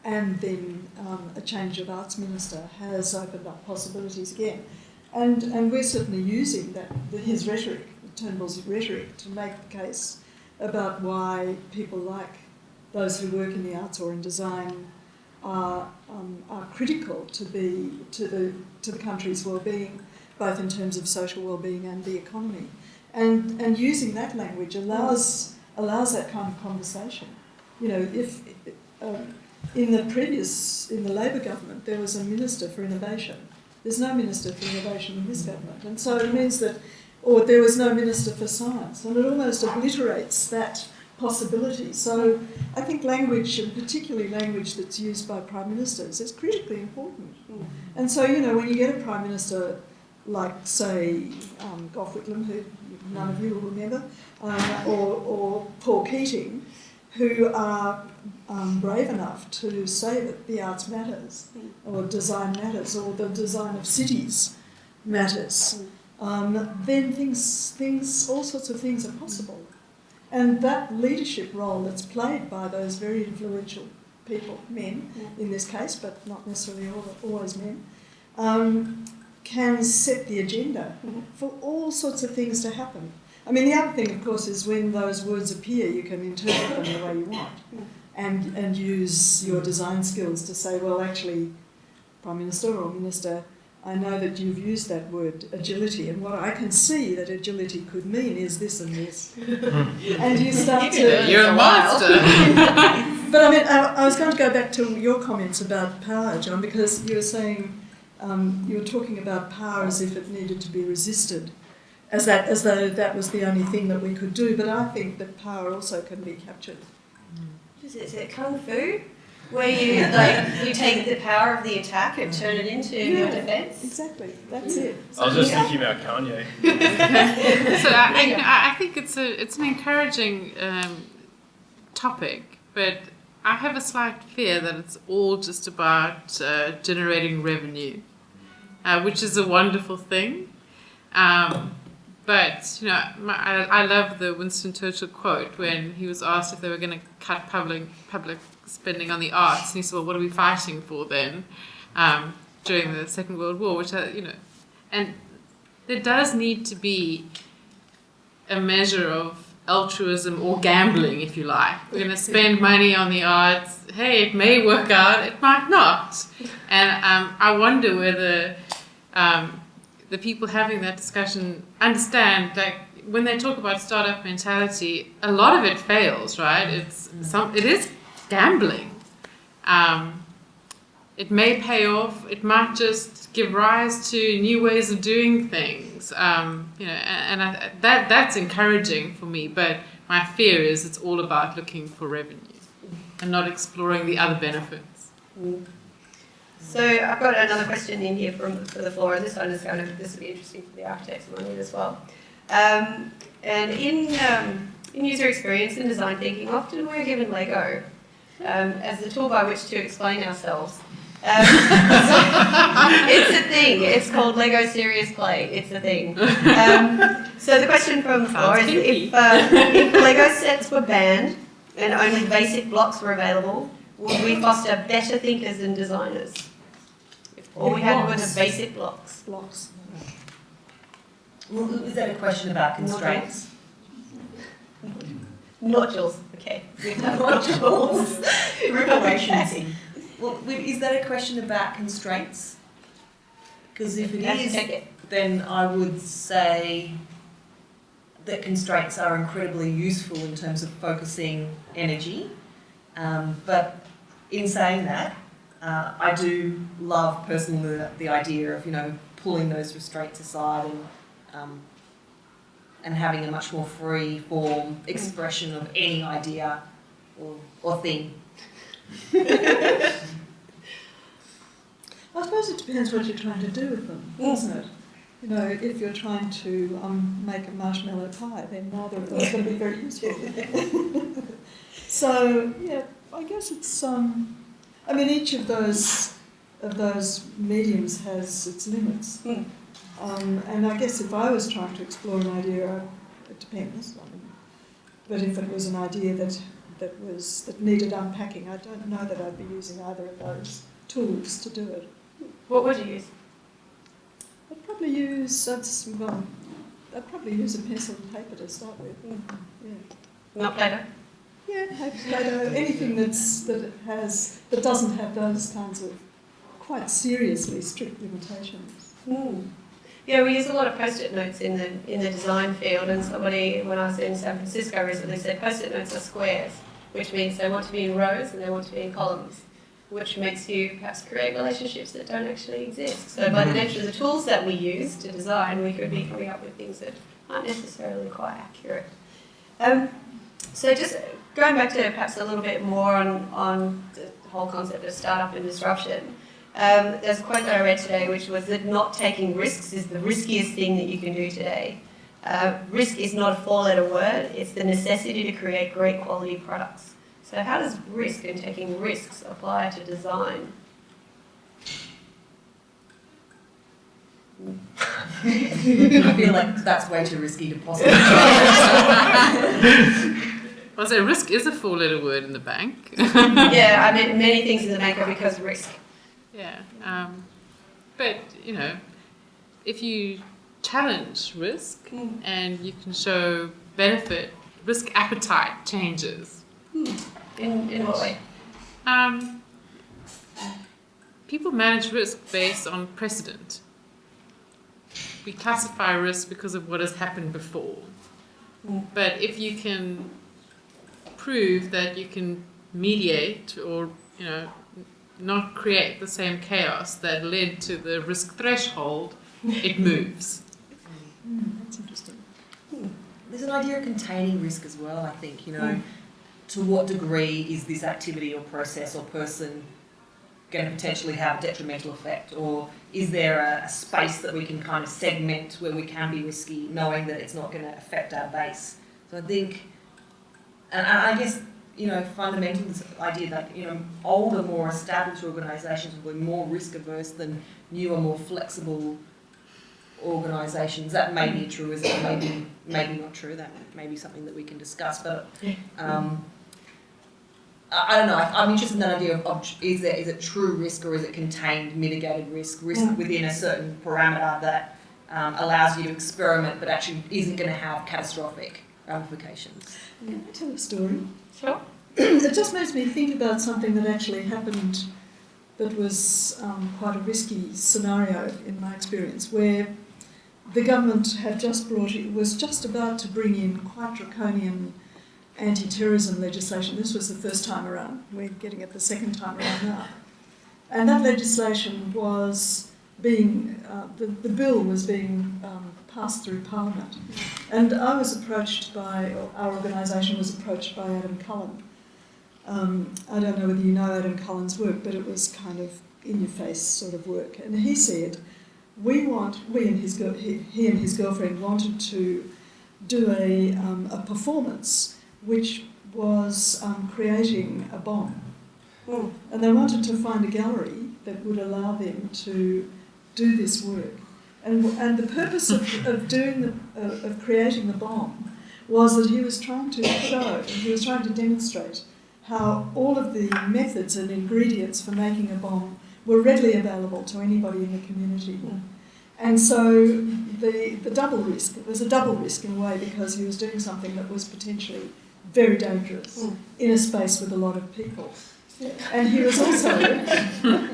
and then a change of arts minister has opened up possibilities again. And we're certainly using his rhetoric, Turnbull's rhetoric, to make the case about why people like those who work in the arts or in design are critical to the country's well-being, both in terms of social well-being and the economy. And using that language allows that kind of conversation. If in the Labor government there was a minister for innovation, there's no minister for innovation in this government, and so it means that, or there was no minister for science, and it almost obliterates that possibility. So I think language, and particularly language that's used by prime ministers, is critically important. And so when you get a prime minister like, say, Gough Whitlam, who none of you will remember, or Paul Keating, who are brave enough to say that the arts matters, or design matters, or the design of cities matters, then all sorts of things are possible. And that leadership role that's played by those very influential people, men in this case, but not necessarily always men, can set the agenda for all sorts of things to happen. I mean, the other thing, of course, is when those words appear, you can interpret them the way you want and use your design skills to say, well, actually, Prime Minister or Minister, I know that you've used that word agility, and what I can see that agility could mean is this and this. And you start to... You're a master. But I mean, I was going to go back to your comments about power, John, because you were saying, you were talking about power as if it needed to be resisted, as though that was the only thing that we could do. But I think that power also can be captured. Is it kung fu? Where you take the power of the attack and turn it into your defence? Exactly, that's it. I was just thinking about Kanye. So I think it's an encouraging topic, but I have a slight fear that it's all just about generating revenue, which is a wonderful thing. But I love the Winston Churchill quote when he was asked if they were going to cut public spending on the arts, and he said, "Well, what are we fighting for then?" During the Second World War, which and there does need to be a measure of altruism or gambling, if you like. We're going to spend money on the odds. Hey, it may work out, it might not. And I wonder whether the people having that discussion understand that when they talk about startup mentality, a lot of it fails, right? It is gambling. It may pay off. It might just give rise to new ways of doing things. That's encouraging for me. But my fear is it's all about looking for revenue and not exploring the other benefits. So I've got another question in here for the floor, and this one is this will be interesting for the architects among you as well. And in user experience and design thinking, often we're given Lego as the tool by which to explain ourselves. It's a thing. It's called Lego Serious Play. It's a thing. So the question from the floor is, if Lego sets were banned and only basic blocks were available, would we foster better thinkers and designers? If all we had were the basic blocks. Well, is that a question about constraints? Nodules. Okay. Nodules. Reparations. Well, is that a question about constraints? Because if it is, then I would say that constraints are incredibly useful in terms of focusing energy. But in saying that, I do love personally the idea of pulling those restraints aside and having a much more free form expression of any idea or thing. I suppose it depends what you're trying to do with them, doesn't it? If you're trying to make a marshmallow pie, then neither of those are going to be very useful. So, yeah, I guess it's... each of those mediums has its limits. And I guess if I was trying to explore an idea, it depends. But if it was an idea that needed unpacking, I don't know that I'd be using either of those tools to do it. What would you use? I'd probably use a pencil and paper to start with. Yeah. Not Play-Doh? Yeah, Play-Doh, anything that doesn't have those kinds of quite seriously strict limitations. Yeah, we use a lot of post-it notes in the design field, and somebody, when I was in San Francisco recently, said post-it notes are squares, which means they want to be in rows and they want to be in columns, which makes you perhaps create relationships that don't actually exist. So by the nature of the tools that we use to design, we could be coming up with things that aren't necessarily quite accurate. So just going back to perhaps a little bit more on the whole concept of startup and disruption, there's a quote that I read today which was that not taking risks is the riskiest thing that you can do today. Risk is not a four-letter word, it's the necessity to create great quality products. So how does risk and taking risks apply to design? I feel like that's way too risky to possibly try. Well, so risk is a four-letter word in the bank. Yeah, I mean, many things in the bank are because of risk. Yeah, but if you challenge risk and you can show benefit, risk appetite changes. In what way? People manage risk based on precedent. We classify risk because of what has happened before. But if you can prove that you can mediate or not create the same chaos that led to the risk threshold, it moves. That's interesting. There's an idea of containing risk as well, I think, to what degree is this activity or process or person going to potentially have a detrimental effect, or is there a space that we can kind of segment where we can be risky knowing that it's not going to affect our base. So I think, and I guess, fundamental this idea that, older, more established organisations will be more risk averse than newer, more flexible organisations. That may be true, is it? Maybe not true. That may be something that we can discuss. But I don't know. I'm interested in that idea of is it true risk or is it contained, mitigated risk within a certain parameter that allows you to experiment but actually isn't going to have catastrophic ramifications. Can I tell a story? Sure. It just makes me think about something that actually happened that was quite a risky scenario in my experience, where the government was just about to bring in quite draconian anti-terrorism legislation. This was the first time around. We're getting it the second time around now. And that legislation was being, the bill was being passed through Parliament. And I was approached by, or our organisation was approached by Adam Cullen. I don't know whether you know Adam Cullen's work, but it was kind of in-your-face sort of work. And he said, he and his girlfriend wanted to do a performance which was creating a bomb. Mm. And they wanted to find a gallery that would allow them to do this work. And the purpose of creating the bomb was that he was trying to demonstrate how all of the methods and ingredients for making a bomb were readily available to anybody in the community. Mm. And so the double risk, it was a double risk in a way, because he was doing something that was potentially very dangerous in a space with a lot of people. And he was also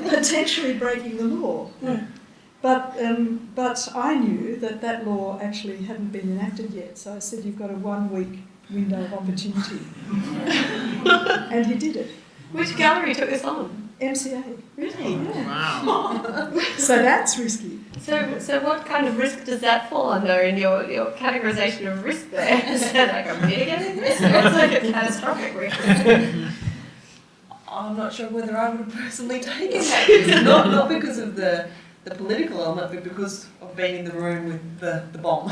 potentially breaking the law. Mm. But I knew that law actually hadn't been enacted yet, so I said, you've got a 1-week window of opportunity. And he did it. Which gallery took this on? MCA. Really? Yeah. Wow. So that's risky. So what kind of risk does that fall under in your categorisation of risk there? Is that like a mitigating risk, or it's like a catastrophic risk? I'm not sure whether I would have personally taken that risk. Not because of the political element, but because of being in the room with the bomb.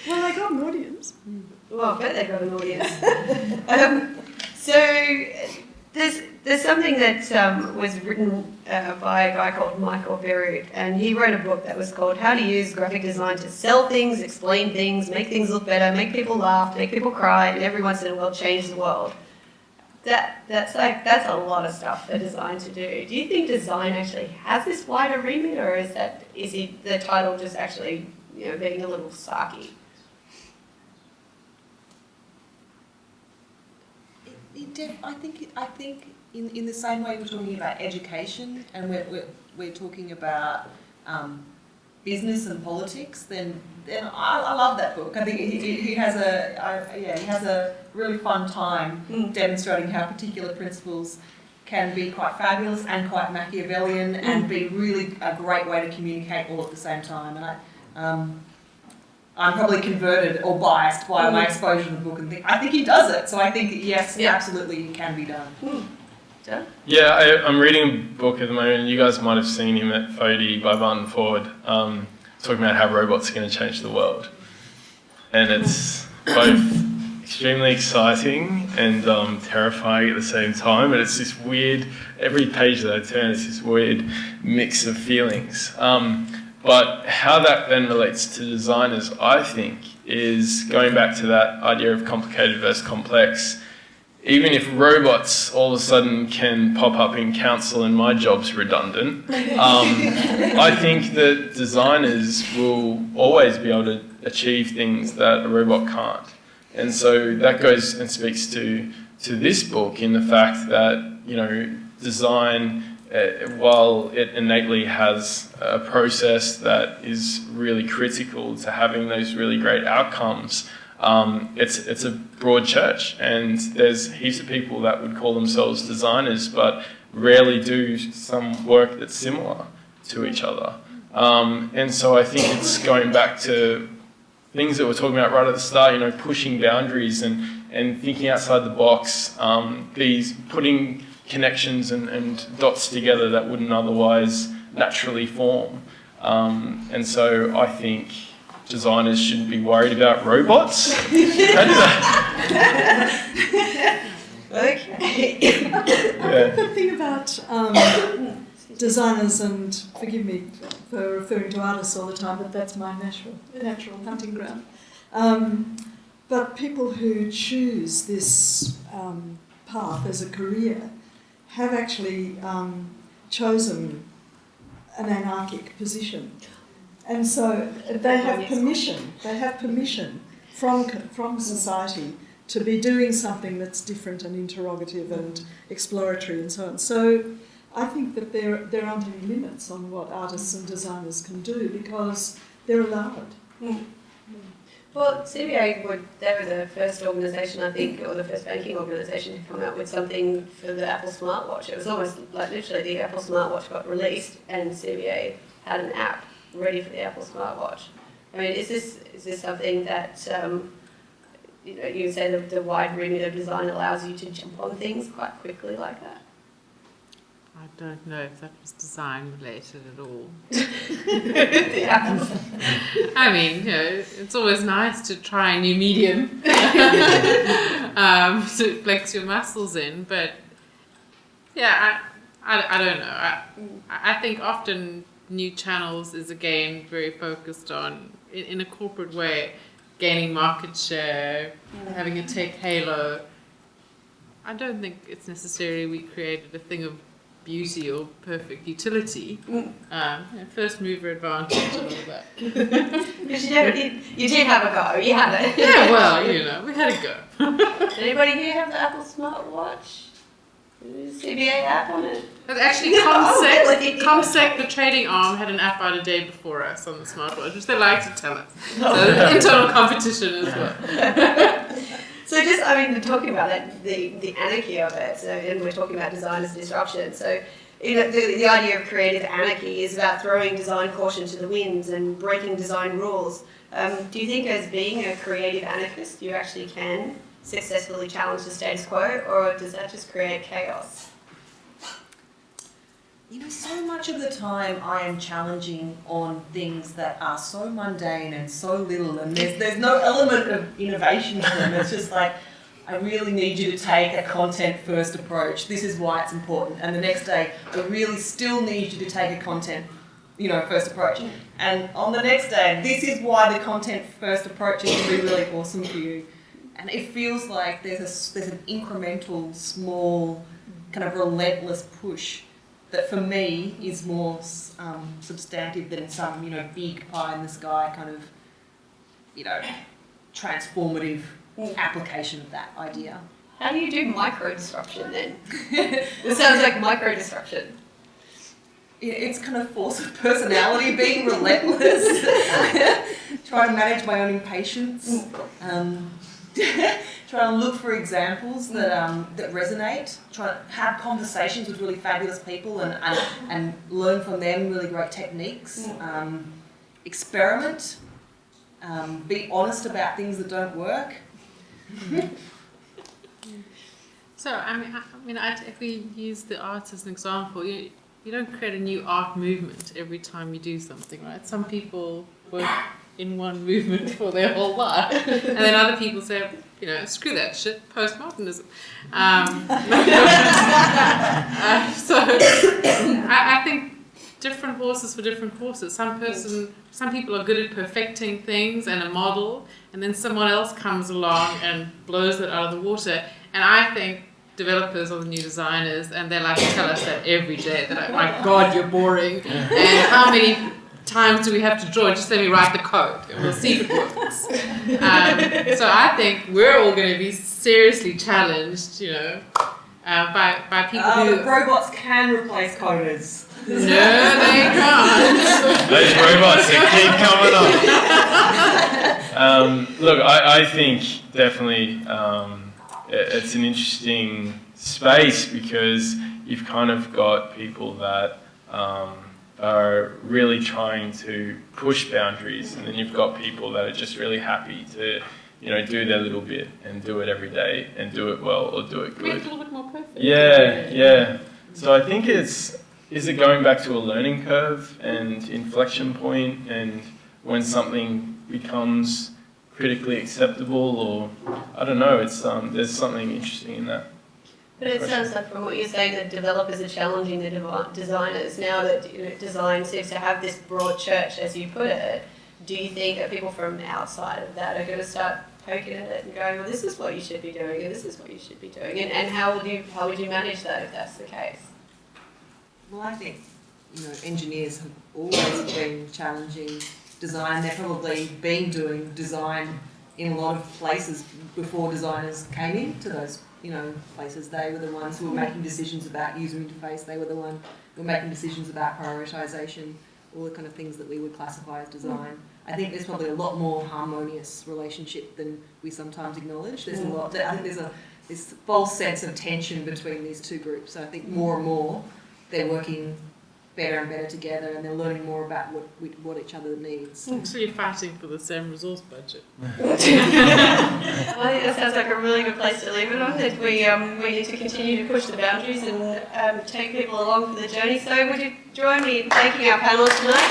Well, they got an audience. Well, I bet they got an audience. So there's something that was written by a guy called Michael Berut, and he wrote a book that was called How to Use Graphic Design to Sell Things, Explain Things, Make Things Look Better, Make People Laugh, Make People Cry, and every once in a while change the world. That's a lot of stuff for design to do. Do you think design actually has this wider remit, or is the title just actually being a little sarky? I think in the same way we're talking about education and we're talking about business and politics, then I love that book. I think he has a really fun time demonstrating how particular principles can be quite fabulous and quite Machiavellian and be really a great way to communicate all at the same time. And I'm probably converted or biased by my exposure to the book, and I think he does it. So I think yes, absolutely, it can be done. Yeah, I'm reading a book at the moment, and you guys might have seen him at FODI by Martin Ford, talking about how robots are going to change the world. And it's both extremely exciting and terrifying at the same time, and it's this weird, every page that I turn, it's this weird mix of feelings. But how that then relates to designers, I think, is going back to that idea of complicated versus complex. Even if robots all of a sudden can pop up in council and my job's redundant, I think that designers will always be able to achieve things that a robot can't. And so that goes and speaks to this book in the fact that, design, while it innately has a process that is really critical to having those really great outcomes, it's a broad church, and there's heaps of people that would call themselves designers but rarely do some work that's similar to each other. And so I think it's going back to things that we're talking about right at the start, pushing boundaries and thinking outside the box, these putting connections and dots together that wouldn't otherwise naturally form. And so I think designers shouldn't be worried about robots. Okay. The thing about designers, and forgive me for referring to artists all the time, but that's my natural hunting ground. But people who choose this path as a career have actually chosen an anarchic position. And so they have permission. They have permission from society to be doing something that's different and interrogative and exploratory and so on. So I think that there aren't any limits on what artists and designers can do because they're allowed. Well, CBA they were the first organisation, I think, or the first banking organisation to come out with something for the Apple smartwatch. It was almost like literally the Apple smartwatch got released and CBA had an app ready for the Apple smartwatch. I mean, is this something that you say the wide remit of design allows you to jump on things quite quickly like that? I don't know if that was design related at all. The Apple. I mean, it's always nice to try a new medium to flex your muscles in, but yeah, I don't know. I think often new channels is again very focused on, in a corporate way, gaining market share, having a tech halo. I don't think it's necessarily we created a thing of beauty or perfect utility. First mover advantage and all that. Because you did have a go, you had it. Yeah, well, we had a go. Did anybody here have the Apple smartwatch? CBA app on it? But actually, ComSec, the trading arm, had an app out a day before us on the smartwatch, which they like to tell us. So internal competition as well. So talking about that, the anarchy of it, and we're talking about design as disruption. So, the idea of creative anarchy is about throwing design caution to the winds and breaking design rules. Do you think as being a creative anarchist, you actually can successfully challenge the status quo, or does that just create chaos? So much of the time I am challenging on things that are so mundane and so little, and there's no element of innovation to them. It's just like, I really need you to take a content first approach. This is why it's important. And the next day, I really still need you to take a content first approach. And on the next day, this is why the content first approach is going to be really awesome for you. And it feels like there's an incremental, small, kind of relentless push that for me is more substantive than some, big pie in the sky kind of, transformative application of that idea. How do you do micro disruption then? It sounds like micro disruption. It's kind of force of personality, being relentless, trying to manage my own impatience. Try and look for examples that resonate. Try to have conversations with really fabulous people and learn from them really great techniques. Experiment. Be honest about things that don't work. So if we use the arts as an example, you don't create a new art movement every time you do something, right? Some people work in one movement for their whole life, and then other people say, screw that shit, postmodernism. So I think different horses for different horses. Some people are good at perfecting things and a model, and then someone else comes along and blows it out of the water. And I think developers are the new designers, and they like to tell us that every day. They're like, my God, you're boring. And how many times do we have to draw? Just let me write the code and we'll see if it works. So I think we're all going to be seriously challenged, by people who... Robots can replace coders. No, they can't. Those robots that keep coming up. Look, I think definitely it's an interesting space because you've kind of got people that are really trying to push boundaries, and then you've got people that are just really happy to, do their little bit and do it every day and do it well or do it good. Make it a little bit more perfect. Yeah. So I think is it going back to a learning curve and inflection point, and when something becomes critically acceptable, or I don't know, it's there's something interesting in that. But it sounds like from what you're saying that developers are challenging the designers. Now that design seems to have this broad church, as you put it, do you think that people from outside of that are going to start poking at it and going, well, this is what you should be doing and this is what you should be doing? And how would you manage that if that's the case? Well, I think engineers have always been challenging design. They've probably been doing design in a lot of places before designers came into those, places. They were the ones who were making decisions about user interface. They were the one who were making decisions about prioritisation, all the kind of things that we would classify as design. I think there's probably a lot more harmonious relationship than we sometimes acknowledge. There's a lot. I think there's this false sense of tension between these two groups. So I think more and more they're working better and better together, and they're learning more about what each other needs. Actually fighting for the same resource budget. I think that sounds like a really good place to leave it on. That we need to continue to push the boundaries and take people along for the journey. So would you join me in thanking our panelists tonight?